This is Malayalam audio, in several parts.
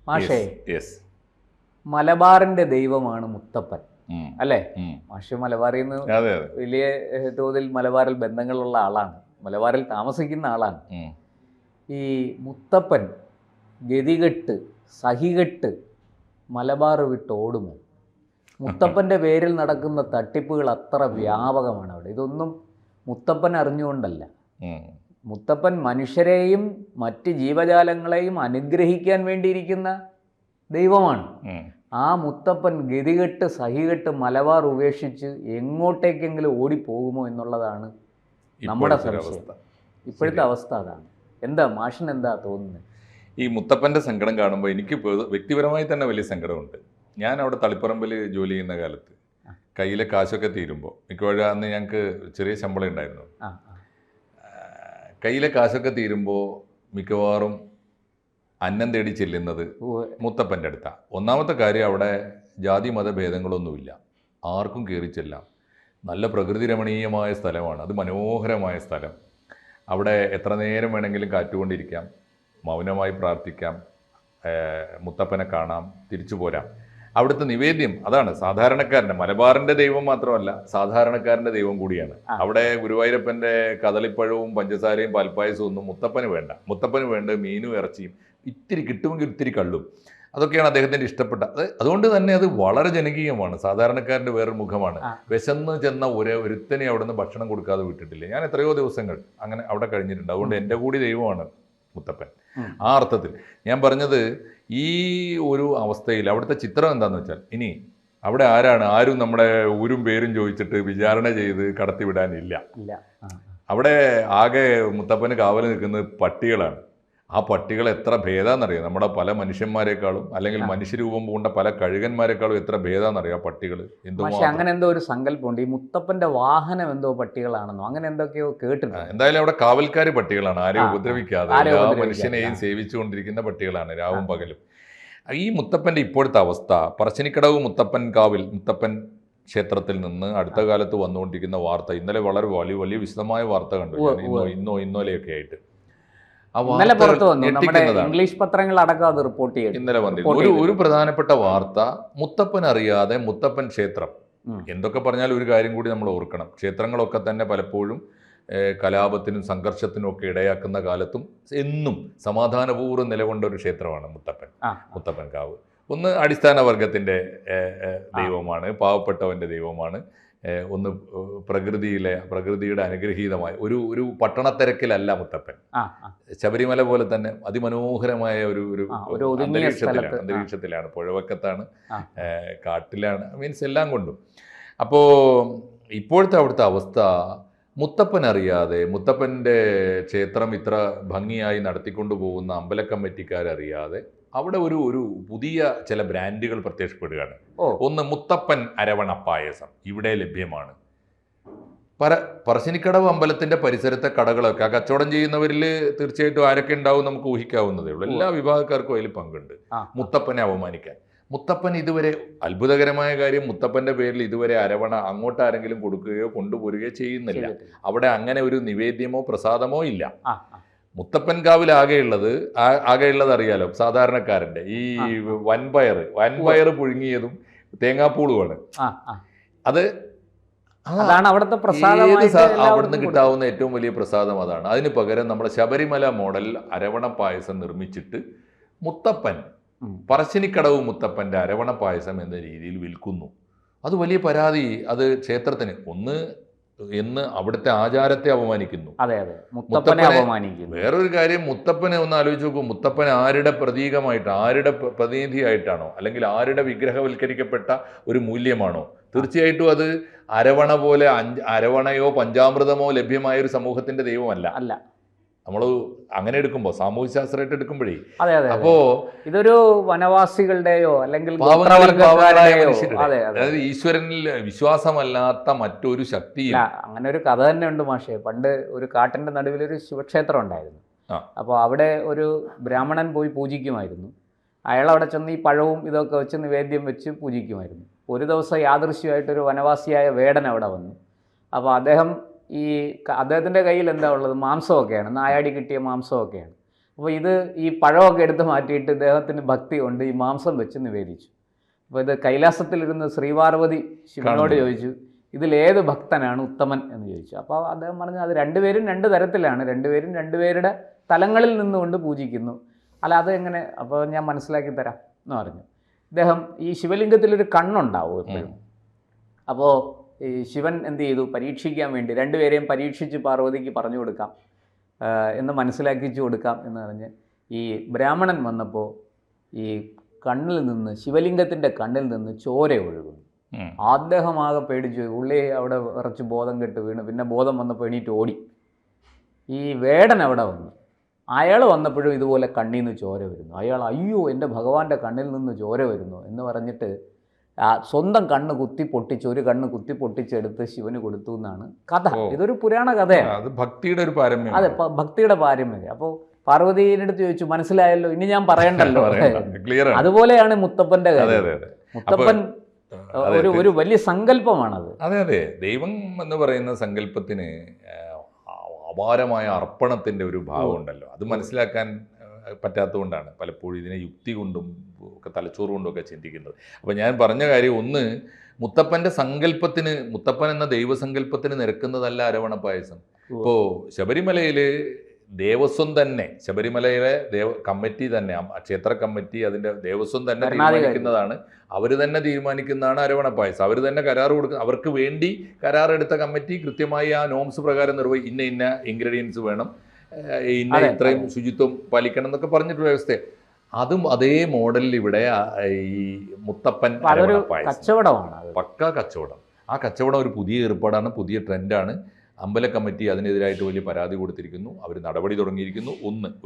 മാഷേ, യെസ്. മലബാറിന്റെ ദൈവമാണ് മുത്തപ്പൻ, അല്ലേ? ഉം. മാഷ് മലബാറിൽ നിന്ന് അതെ അതെ. വലിയ തോതിൽ മലബാറിൽ ബന്ധങ്ങളുള്ള ആളാണ്, മലബാറിൽ താമസിക്കുന്ന ആളാണ്. ഈ മുത്തപ്പൻ ഗതികെട്ട് സഹികെട്ട് മലബാർ വിട്ട് ഓടുമോ? മുത്തപ്പൻ്റെ പേരിൽ നടക്കുന്ന തട്ടിപ്പുകൾ അത്ര വ്യാപകമാണ് അവിടെ. ഇതൊന്നും മുത്തപ്പൻ അറിഞ്ഞുകൊണ്ടല്ല. മുത്തപ്പൻ മനുഷ്യരെയും മറ്റ് ജീവജാലങ്ങളെയും അനുഗ്രഹിക്കാൻ വേണ്ടിയിരിക്കുന്ന ദൈവമാണ്. ആ മുത്തപ്പൻ ഗതികെട്ട് സഹികെട്ട് മലബാർ ഉപേക്ഷിച്ച് എങ്ങോട്ടേക്കെങ്കിലും ഓടിപ്പോകുമോ എന്നുള്ളതാണ് നമ്മുടെ സംശയം. ഇപ്പോഴത്തെ അവസ്ഥ അതാണ്. എന്താ മാഷിന് എന്താ തോന്നുന്നത്? ഈ മുത്തപ്പൻ്റെ സങ്കടം കാണുമ്പോൾ എനിക്ക് വ്യക്തിപരമായി തന്നെ വലിയ സങ്കടമുണ്ട്. ഞാൻ അവിടെ തളിപ്പറമ്പിൽ ജോലി ചെയ്യുന്ന കാലത്ത് കയ്യിലെ കാശൊക്കെ തീരുമ്പോൾ, മിക്കവാറും അന്ന് ഞങ്ങൾക്ക് ചെറിയ ശമ്പളം ഉണ്ടായിരുന്നു. കയ്യിലെ കാശൊക്കെ തീരുമ്പോൾ മിക്കവാറും അന്നം തേടി ചെല്ലുന്നത് മുത്തപ്പൻ്റെ അടുത്താണ്. ഒന്നാമത്തെ കാര്യം, അവിടെ ജാതി മതഭേദങ്ങളൊന്നുമില്ല, ആർക്കും കയറി ചെല്ലാം. നല്ല പ്രകൃതി രമണീയമായ സ്ഥലമാണ്, അത് മനോഹരമായ സ്ഥലം. അവിടെ എത്ര നേരം വേണമെങ്കിലും കാറ്റുകൊണ്ടിരിക്കാം, മൗനമായി പ്രാർത്ഥിക്കാം, മുത്തപ്പനെ കാണാം, തിരിച്ചു പോരാം. അവിടുത്തെ നിവേദ്യം അതാണ്. സാധാരണക്കാരൻ്റെ, മലബാറിൻ്റെ ദൈവം മാത്രമല്ല, സാധാരണക്കാരൻ്റെ ദൈവം കൂടിയാണ്. അവിടെ ഗുരുവായൂരപ്പൻ്റെ കദളിപ്പഴവും പഞ്ചസാരയും പാൽപ്പായസവും ഒന്നും മുത്തപ്പന് വേണ്ട. മുത്തപ്പന് വേണ്ട മീനും ഇറച്ചിയും, ഇത്തിരി കിട്ടുമെങ്കിൽ ഇത്തിരി കള്ളും. അതൊക്കെയാണ് അദ്ദേഹത്തിൻ്റെ ഇഷ്ടപ്പെട്ട. അതുകൊണ്ട് തന്നെ അത് വളരെ ജനകീയമാണ്, സാധാരണക്കാരൻ്റെ വേറൊരു മുഖമാണ്. വിശന്ന് ചെന്ന ഒരുത്തനെ അവിടെ നിന്ന് ഭക്ഷണം കൊടുക്കാതെ വിട്ടിട്ടില്ല. ഞാൻ എത്രയോ ദിവസങ്ങൾ അങ്ങനെ അവിടെ കഴിഞ്ഞിട്ടുണ്ട്. അതുകൊണ്ട് എൻ്റെ കൂടി ദൈവമാണ് മുത്തപ്പൻ. ആ അർത്ഥത്തിൽ ഞാൻ പറഞ്ഞത്, ഈ ഒരു അവസ്ഥയിൽ അവിടുത്തെ ചിത്രം എന്താണെന്ന് വെച്ചാൽ, ഇനി അവിടെ ആരും നമ്മുടെ ഊരും പേരും ചോദിച്ചിട്ട് വിചാരണ ചെയ്ത് കടത്തിവിടാനില്ല. അവിടെ ആകെ മുത്തപ്പന് കാവൽ നിൽക്കുന്നത് പട്ടികളാണ്. ആ പട്ടികൾ എത്ര ഭേദാന്നറിയാം, നമ്മുടെ പല മനുഷ്യന്മാരെക്കാളും, അല്ലെങ്കിൽ മനുഷ്യരൂപം പൂണ്ട പല കഴുകന്മാരെക്കാളും എത്ര ഭേദാന്നറിയാം പട്ടികൾ. പക്ഷേ അങ്ങനെ എന്തോ ഒരു സങ്കല്പമുണ്ട്, ഈ മുത്തപ്പന്റെ വാഹനം എന്തോ പട്ടികളാണെന്നോ അങ്ങനെ എന്തൊക്കെയോ കേട്ടിട്ടുണ്ട്. എന്തായാലും അവിടെ കാവൽക്കാർ പട്ടികളാണ്, ആരെയും ഉപദ്രവിക്കാതെ എല്ലാ മനുഷ്യനെയും സേവിച്ചുകൊണ്ടിരിക്കുന്ന പട്ടികളാണ് രാവും പകലും. ഈ മുത്തപ്പന്റെ ഇപ്പോഴത്തെ അവസ്ഥ, പറശ്ശിനിക്കടവ് മുത്തപ്പൻ കാവിൽ, മുത്തപ്പൻ ക്ഷേത്രത്തിൽ നിന്ന് അടുത്ത കാലത്ത് വന്നുകൊണ്ടിരിക്കുന്ന വാർത്ത, ഇന്നലെ വളരെ വലിയ വിശദമായ വാർത്ത കണ്ടു, ഇന്നലെയൊക്കെ ആയിട്ട്. ഇന്നലെ പുറത്തു വന്നു, നമ്മുടെ ഇംഗ്ലീഷ് പത്രങ്ങൾ അടക്കം അത് റിപ്പോർട്ട് ചെയ്തു. ഇന്നലെ വന്നിരുന്നു ഒരു പ്രധാനപ്പെട്ട വാർത്ത. മുത്തപ്പൻ അറിയാതെ മുത്തപ്പൻ ക്ഷേത്രം, എന്തൊക്കെ പറഞ്ഞാലും ഒരു കാര്യം കൂടി നമ്മൾ ഓർക്കണം, ക്ഷേത്രങ്ങളൊക്കെ തന്നെ പലപ്പോഴും കലാപത്തിനും സംഘർഷത്തിനും ഒക്കെ ഇടയാക്കുന്ന കാലത്തും എന്നും സമാധാനപൂർവ്വം നിലകൊണ്ട ഒരു ക്ഷേത്രമാണ് മുത്തപ്പൻ കാവ്. ഒന്ന് അടിസ്ഥാന വർഗത്തിൻ്റെ ദൈവമാണ്, പാവപ്പെട്ടവൻ്റെ ദൈവമാണ്. ഒന്ന് പ്രകൃതിയുടെ അനുഗ്രഹീതമായ ഒരു പട്ടണത്തിരക്കിലല്ല മുത്തപ്പൻ. ശബരിമല പോലെ തന്നെ അതിമനോഹരമായ ഒരു അന്തരീക്ഷത്തിലാണ്, പുഴവക്കത്താണ്, കാട്ടിലാണ്, മീൻസ് എല്ലാം കൊണ്ടും. അപ്പോൾ ഇപ്പോഴത്തെ അവിടുത്തെ അവസ്ഥ, മുത്തപ്പൻ അറിയാതെ, മുത്തപ്പൻ്റെ ക്ഷേത്രം ഇത്ര ഭംഗിയായി നടത്തിക്കൊണ്ടു പോകുന്ന അമ്പല കമ്മിറ്റിക്കാരറിയാതെ അവിടെ ഒരു പുതിയ ചില ബ്രാൻഡുകൾ പ്രത്യക്ഷപ്പെടുകയാണ്. ഒന്ന് മുത്തപ്പൻ അരവണ പായസം ഇവിടെ ലഭ്യമാണ്. പറശ്ശിനിക്കടവ് അമ്പലത്തിന്റെ പരിസരത്തെ കടകളൊക്കെ കച്ചവടം ചെയ്യുന്നവരിൽ തീർച്ചയായിട്ടും ആരൊക്കെ ഉണ്ടാവും നമുക്ക് ഊഹിക്കാവുന്നതേ ഉള്ളൂ. എല്ലാ വിഭാഗക്കാർക്കും അതിൽ പങ്കുണ്ട് മുത്തപ്പനെ അവമാനിക്കാൻ. മുത്തപ്പൻ ഇതുവരെ, അത്ഭുതകരമായ കാര്യം, മുത്തപ്പന്റെ പേരിൽ ഇതുവരെ അരവണ അങ്ങോട്ട് ആരെങ്കിലും കൊടുക്കുകയോ കൊണ്ടുപോരുകയോ ചെയ്യുന്നില്ല. അവിടെ അങ്ങനെ ഒരു നിവേദ്യമോ പ്രസാദമോ ഇല്ല. മുത്തപ്പൻ കാവിൽ ആകെയുള്ളത് അറിയാലോ, സാധാരണക്കാരൻ്റെ ഈ വൻപയർ പുഴുങ്ങിയതും തേങ്ങാപ്പൂളുമാണ്. അതാണ് അവിടുത്തെ അവിടുന്ന് കിട്ടാവുന്ന ഏറ്റവും വലിയ പ്രസാദം അതാണ്. അതിന് പകരം നമ്മുടെ ശബരിമല മോഡൽ അരവണ പായസം നിർമ്മിച്ചിട്ട് മുത്തപ്പൻ, പറശ്ശിനിക്കടവ് മുത്തപ്പൻ്റെ അരവണ പായസം എന്ന രീതിയിൽ വിൽക്കുന്നു. അത് വലിയ പരാതി. അത് ക്ഷേത്രത്തിന് എന്ന് അവിടുത്തെ ആചാരത്തെ അപമാനിക്കുന്നു. വേറൊരു കാര്യം, മുത്തപ്പനെ ഒന്ന് ആലോചിച്ച് നോക്കൂ. മുത്തപ്പൻ ആരുടെ പ്രതീകമായിട്ട്, ആരുടെ പ്രതിനിധിയായിട്ടാണോ, അല്ലെങ്കിൽ ആരുടെ വിഗ്രഹവൽക്കരിക്കപ്പെട്ട ഒരു മൂല്യമാണോ? തീർച്ചയായിട്ടും അത് അരവണ പോലെ അരവണയോ പഞ്ചാമൃതമോ ലഭ്യമായ ഒരു സമൂഹത്തിന്റെ ദൈവമല്ല. നമ്മൾ അങ്ങനെ എടുക്കുമ്പോൾ, സാമൂഹ്യ ശാസ്ത്രമായിട്ട് എടുക്കുമ്പോഴേ, അപ്പോ ഇതൊരു വനവാസികളുടെയോ അല്ലെങ്കിൽ അതായത് ഈശ്വരനിൽ വിശ്വാസമല്ലാത്ത മറ്റൊരു ശക്തിയില്ല. അങ്ങനെ ഒരു കഥ തന്നെ ഉണ്ട് മാഷേ. പണ്ട് ഒരു കാട്ടിന്റെ നടുവിൽ ഒരു ശിവക്ഷേത്രം ഉണ്ടായിരുന്നു. അപ്പോൾ അവിടെ ഒരു ബ്രാഹ്മണൻ പോയി പൂജിക്കുമായിരുന്നു. അയാൾ അവിടെ ചെന്ന് ഈ പഴവും ഇതൊക്കെ വെച്ച് നിവേദ്യം വെച്ച് പൂജിക്കുമായിരുന്നു. ഒരു ദിവസം യാദൃശ്യമായിട്ടൊരു വനവാസിയായ വേടൻ അവിടെ വന്നു. അപ്പോൾ അദ്ദേഹത്തിൻ്റെ കയ്യിൽ എന്താ ഉള്ളത്? മാംസമൊക്കെയാണ്, നായാടി കിട്ടിയ മാംസമൊക്കെയാണ്. അപ്പോൾ ഇത് ഈ പഴമൊക്കെ എടുത്ത് മാറ്റിയിട്ട് ഇദ്ദേഹത്തിന് ഭക്തി കൊണ്ട് ഈ മാംസം വെച്ച് നിവേദിച്ചു. അപ്പോൾ ഇത് കൈലാസത്തിലിരുന്ന് ശ്രീപാർവതി ശിവനോട് ചോദിച്ചു, ഇതിലേത് ഭക്തനാണ് ഉത്തമൻ എന്ന് ചോദിച്ചു. അപ്പോൾ അദ്ദേഹം പറഞ്ഞു, അത് രണ്ടുപേരും രണ്ട് തരത്തിലാണ്, രണ്ടുപേരും രണ്ടുപേരുടെ തലങ്ങളിൽ നിന്നുകൊണ്ട് പൂജിക്കുന്നു. അല്ല അത് എങ്ങനെ? അപ്പോൾ ഞാൻ മനസ്സിലാക്കി തരാം എന്ന് പറഞ്ഞു. ഇദ്ദേഹം ഈ ശിവലിംഗത്തിലൊരു കണ്ണുണ്ടാവും എപ്പോഴും. അപ്പോൾ ഈ ശിവൻ എന്ത് ചെയ്തു, പരീക്ഷിക്കാൻ വേണ്ടി രണ്ടുപേരെയും പരീക്ഷിച്ച് പാർവതിക്ക് പറഞ്ഞു കൊടുക്കാം എന്ന് മനസ്സിലാക്കിച്ചു കൊടുക്കാം എന്ന് പറഞ്ഞ് ഈ ബ്രാഹ്മണൻ വന്നപ്പോൾ ഈ കണ്ണിൽ നിന്ന്, ശിവലിംഗത്തിൻ്റെ കണ്ണിൽ നിന്ന് ചോര ഒഴുകുന്നു. അദ്ദേഹമാകെ പേടിച്ചു, ഉള്ളി അവിടെ വിറച്ച് ബോധം കെട്ട് വീണ്. പിന്നെ ബോധം വന്നപ്പോൾ എണീറ്റ് ഓടി. ഈ വേടൻ അവിടെ വന്നു. അയാൾ വന്നപ്പോഴും ഇതുപോലെ കണ്ണിൽ നിന്ന് ചോര വരുന്നു. അയാൾ, അയ്യോ എൻ്റെ ഭഗവാന്റെ കണ്ണിൽ നിന്ന് ചോര വരുന്നു എന്ന് പറഞ്ഞിട്ട് സ്വന്തം കണ്ണ് കുത്തി പൊട്ടിച്ച്, ഒരു കണ്ണ് കുത്തി പൊട്ടിച്ചെടുത്ത് ശിവന് കൊടുത്തു എന്നാണ് കഥ. ഇതൊരു പുരാണ കഥയാണ്, ഭക്തിയുടെ ഒരു പാരമ്യം. അതെ, ഭക്തിയുടെ പാരമ്യം. അപ്പോൾ പാർവതിയുടെ അടുത്ത് ചോദിച്ചു, മനസ്സിലായല്ലോ, ഇനി ഞാൻ പറയണ്ടല്ലോ. അതുപോലെയാണ് മുത്തപ്പൻ്റെ കാര്യം. മുത്തപ്പൻ ഒരു വലിയ സങ്കല്പമാണത്. അതെ അതെ, ദൈവം എന്ന് പറയുന്ന സങ്കല്പത്തിന് അപാരമായ അർപ്പണത്തിൻ്റെ ഒരു ഭാവമുണ്ടല്ലോ. അത് മനസ്സിലാക്കാൻ പറ്റാത്തതുകൊണ്ടാണ് പലപ്പോഴും ഇതിനെ യുക്തി കൊണ്ടും ഒക്കെ തലച്ചോറ് കൊണ്ടും ഒക്കെ ചിന്തിക്കുന്നത്. അപ്പോൾ ഞാൻ പറഞ്ഞ കാര്യം, ഒന്ന്, മുത്തപ്പൻ്റെ സങ്കല്പത്തിന്, മുത്തപ്പൻ എന്ന ദൈവസങ്കല്പത്തിന് നിരക്കുന്നതല്ല അരവണ പായസം. ഇപ്പോൾ ശബരിമലയിൽ ദേവസ്വം തന്നെ, ശബരിമലയിലെ കമ്മിറ്റി തന്നെ, ക്ഷേത്ര കമ്മിറ്റി, അതിൻ്റെ ദേവസ്വം തന്നെ തീരുമാനിക്കുന്നതാണ്, അവർ തന്നെ തീരുമാനിക്കുന്നതാണ് അരവണ പായസം. അവർ തന്നെ കരാർ കൊടുക്കുക, അവർക്ക് വേണ്ടി കരാറെടുത്ത കമ്മിറ്റി കൃത്യമായി ആ നോംസ് പ്രകാരം ഇന്ന ഇന്ന ഇൻഗ്രീഡിയൻസ് വേണം, ഇന്ന ഇത്രയും ശുചിത്വം പാലിക്കണം എന്നൊക്കെ പറഞ്ഞിട്ടുള്ള വ്യവസ്ഥ. അതും അതേ മോഡലിൽ ഇവിടെ ഈ മുത്തപ്പൻ കച്ചവടമാണ്, പക്കാ കച്ചവടം. ആ കച്ചവടം ഒരു പുതിയ ഏർപ്പാടാണ്, പുതിയ ട്രെൻഡാണ്. അമ്പല കമ്മിറ്റി അതിനെതിരായിട്ട് വലിയ പരാതി കൊടുത്തിരിക്കുന്നു, അവർ നടപടി തുടങ്ങിയിരിക്കുന്നു.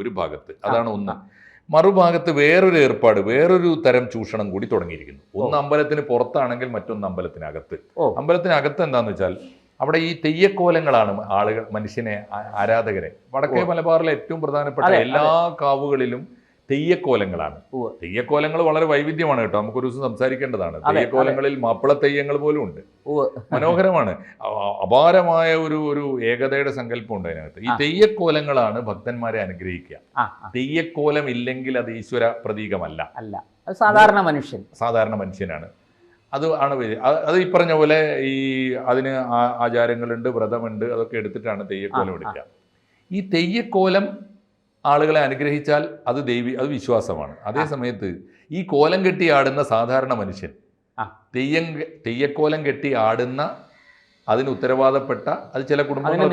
ഒരു ഭാഗത്ത് അതാണ് ഒന്ന്. മറുഭാഗത്ത് വേറൊരു ഏർപ്പാട്, വേറൊരു തരം ചൂഷണം കൂടി തുടങ്ങിയിരിക്കുന്നു. ഒന്ന് അമ്പലത്തിന് പുറത്താണെങ്കിൽ മറ്റൊന്ന് അമ്പലത്തിനകത്ത്. അമ്പലത്തിനകത്ത് എന്താണെന്ന് വെച്ചാൽ അവിടെ ഈ തെയ്യക്കോലങ്ങളാണ് ആളുകൾ, മനുഷ്യനെ, ആരാധകരെ. വടക്കേ മലബാറിലെ ഏറ്റവും പ്രധാനപ്പെട്ട എല്ലാ കാവുകളിലും തെയ്യക്കോലങ്ങളാണ്. തെയ്യക്കോലങ്ങൾ വളരെ വൈവിധ്യമാണ് കേട്ടോ, നമുക്കൊരു ദിവസം സംസാരിക്കേണ്ടതാണ്. തെയ്യക്കോലങ്ങളിൽ മാപ്പിള തെയ്യങ്ങൾ പോലും ഉണ്ട്, മനോഹരമാണ്. അപാരമായ ഒരു ഏകതയുടെ സങ്കല്പം ഉണ്ട് അതിനകത്ത്. ഈ തെയ്യക്കോലങ്ങളാണ് ഭക്തന്മാരെ അനുഗ്രഹിക്കുക. തെയ്യക്കോലം ഇല്ലെങ്കിൽ അത് ഈശ്വര പ്രതീകമല്ല, സാധാരണ മനുഷ്യനാണ്. അത് ഈ പറഞ്ഞ പോലെ ഈ അതിന് ആചാരങ്ങളുണ്ട്, വ്രതമുണ്ട്, അതൊക്കെ എടുത്തിട്ടാണ് തെയ്യക്കോലം എടുക്കുക. ഈ തെയ്യക്കോലം ആളുകളെ അനുഗ്രഹിച്ചാൽ അത് അത് വിശ്വാസമാണ്. അതേ സമയത്ത് ഈ കോലം കെട്ടി ആടുന്ന സാധാരണ മനുഷ്യൻ, തെയ്യക്കോലം കെട്ടി ആടുന്ന, അതിന് ഉത്തരവാദപ്പെട്ട, അത് ചില കുടുംബങ്ങൾ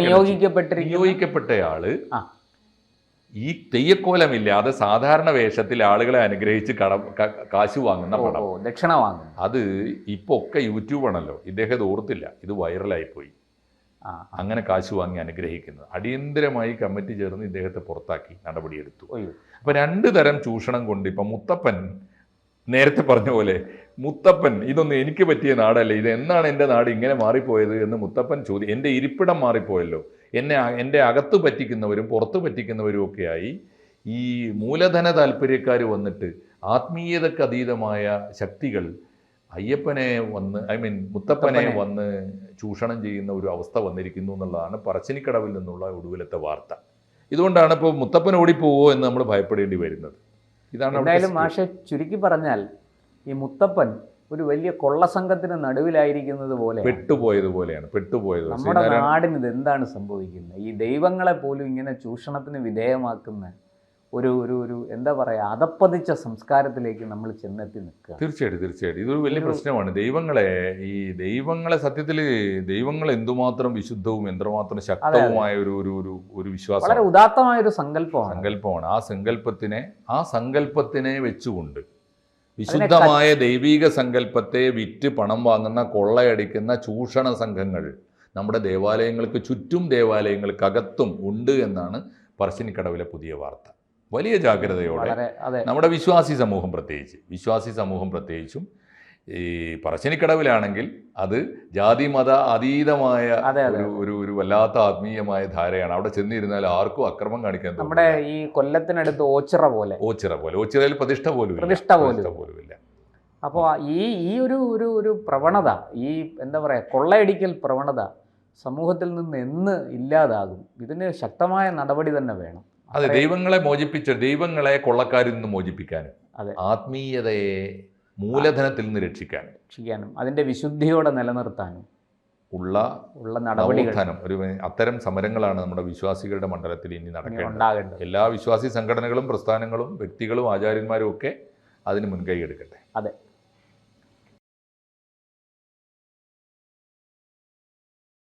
നിയോഗിക്കപ്പെട്ടയാള് ഈ തെയ്യക്കോലമില്ലാതെ സാധാരണ വേഷത്തിൽ ആളുകളെ അനുഗ്രഹിച്ച് കാശ് വാങ്ങുന്ന പണം, ദക്ഷിണ വാങ്ങും. അത് ഇപ്പോൾ ഒക്കെ യൂട്യൂബാണല്ലോ, ഇദ്ദേഹം ഇത് ഓർത്തില്ല, ഇത് വൈറലായിപ്പോയി. അങ്ങനെ കാശ് വാങ്ങി അനുഗ്രഹിക്കുന്നത്. അടിയന്തരമായി കമ്മിറ്റി ചേർന്ന് ഇദ്ദേഹത്തെ പുറത്താക്കി നടപടിയെടുത്തു. അപ്പോൾ രണ്ട് തരം ചൂഷണം കൊണ്ട് ഇപ്പം മുത്തപ്പൻ, നേരത്തെ പറഞ്ഞ പോലെ മുത്തപ്പൻ, ഇതൊന്നും എനിക്ക് പറ്റിയ നാടല്ല, ഇത് എന്നാണ് എൻ്റെ നാട് ഇങ്ങനെ മാറിപ്പോയത് എന്ന് മുത്തപ്പൻ എൻ്റെ ഇരിപ്പിടം മാറിപ്പോയല്ലോ, എൻ്റെ അകത്ത് പറ്റിക്കുന്നവരും പുറത്ത് പറ്റിക്കുന്നവരും ഒക്കെയായി ഈ മൂലധന താല്പര്യക്കാർ വന്നിട്ട് ആത്മീയതക്ക് അതീതമായ ശക്തികൾ അയ്യപ്പനെ മുത്തപ്പനെ വന്ന് ചൂഷണം ചെയ്യുന്ന ഒരു അവസ്ഥ വന്നിരിക്കുന്നു എന്നുള്ളതാണ് പറശ്ശിനിക്കടവിൽ നിന്നുള്ള ഒടുവിലത്തെ വാർത്ത. ഇതുകൊണ്ടാണ് ഇപ്പോൾ മുത്തപ്പൻ ഓടിപ്പോവോ എന്ന് നമ്മൾ ഭയപ്പെടേണ്ടി വരുന്നത്. ഇതാണ് എന്തായാലും മാഷെ, ചുരുക്കി പറഞ്ഞാൽ ഈ മുത്തപ്പൻ ഒരു വലിയ കൊള്ളസംഘത്തിന് നടുവിലായിരിക്കുന്നത് പോലെ, പെട്ടുപോയതുപോലെയാണ്. നമ്മുടെ നാടിന് ഇത് എന്താണ് സംഭവിക്കുന്നത്? ഈ ദൈവങ്ങളെ പോലും ഇങ്ങനെ ചൂഷണത്തിന് വിധേയമാക്കുന്ന ഒരു എന്താ പറയുക, അതപ്പതിച്ച സംസ്കാരത്തിലേക്ക് നമ്മൾ ചെന്നെത്തി നിൽക്കുക. തീർച്ചയായിട്ടും ഇതൊരു വലിയ പ്രശ്നമാണ്. ദൈവങ്ങളെ സത്യത്തിൽ ദൈവങ്ങൾ എന്തുമാത്രം വിശുദ്ധവും എന്തുമാത്രം ശക്തവുമായ ഒരു വിശ്വാസം, വളരെ ഉദാത്തമായ ഒരു സങ്കല്പമാണ്. ആ സങ്കല്പത്തിനെ വെച്ചുകൊണ്ട് വിശുദ്ധമായ ദൈവീക സങ്കല്പത്തെ വിറ്റ് പണം വാങ്ങുന്ന, കൊള്ളയടിക്കുന്ന ചൂഷണ സംഘങ്ങൾ നമ്മുടെ ദേവാലയങ്ങൾക്ക് ചുറ്റും, ദേവാലയങ്ങൾക്കകത്തും ഉണ്ട് എന്നാണ് പറശ്ശിനിക്കടവിലെ പുതിയ വാർത്ത. വലിയ ജാഗ്രതയോടെ നമ്മുടെ വിശ്വാസി സമൂഹം പ്രത്യേകിച്ചും ഈ പറശ്ശിനിക്കടവിലാണെങ്കിൽ അത് ജാതി മത അതീതമായ ഒരു വല്ലാത്ത ആത്മീയമായ ധാരയാണ്. അവിടെ ചെന്നിരുന്നാൽ ആർക്കും അക്രമം കാണിക്കാൻ നമ്മുടെ ഈ കൊല്ലത്തിനടുത്ത് ഓച്ചിറയിൽ പ്രതിഷ്ഠ പോലും ഇല്ല. അപ്പോൾ ഈ ഒരു പ്രവണത, ഈ എന്താ പറയുക, കൊള്ളയടിക്കൽ പ്രവണത സമൂഹത്തിൽ നിന്ന് എന്ന് ഇല്ലാതാകും? ഇതിന് ശക്തമായ നടപടി തന്നെ വേണം. അതെ, ദൈവങ്ങളെ ദൈവങ്ങളെ കൊള്ളക്കാരിൽ നിന്ന് മോചിപ്പിക്കാനും അതെ. ആത്മീയതയെ മൂലധനത്തിൽ നിന്ന് രക്ഷിക്കാനും അതിൻ്റെ വിശുദ്ധിയോടെ നിലനിർത്താനും ഉള്ള നടപടികൾ, അത്തരം സമരങ്ങളാണ് നമ്മുടെ വിശ്വാസികളുടെ മണ്ഡലത്തിൽ ഇനി നടക്കേണ്ടത്. എല്ലാ വിശ്വാസി സംഘടനകളും പ്രസ്ഥാനങ്ങളും വ്യക്തികളും ആചാര്യന്മാരും ഒക്കെ അതിന് മുൻകൈ എടുക്കട്ടെ. അതെ.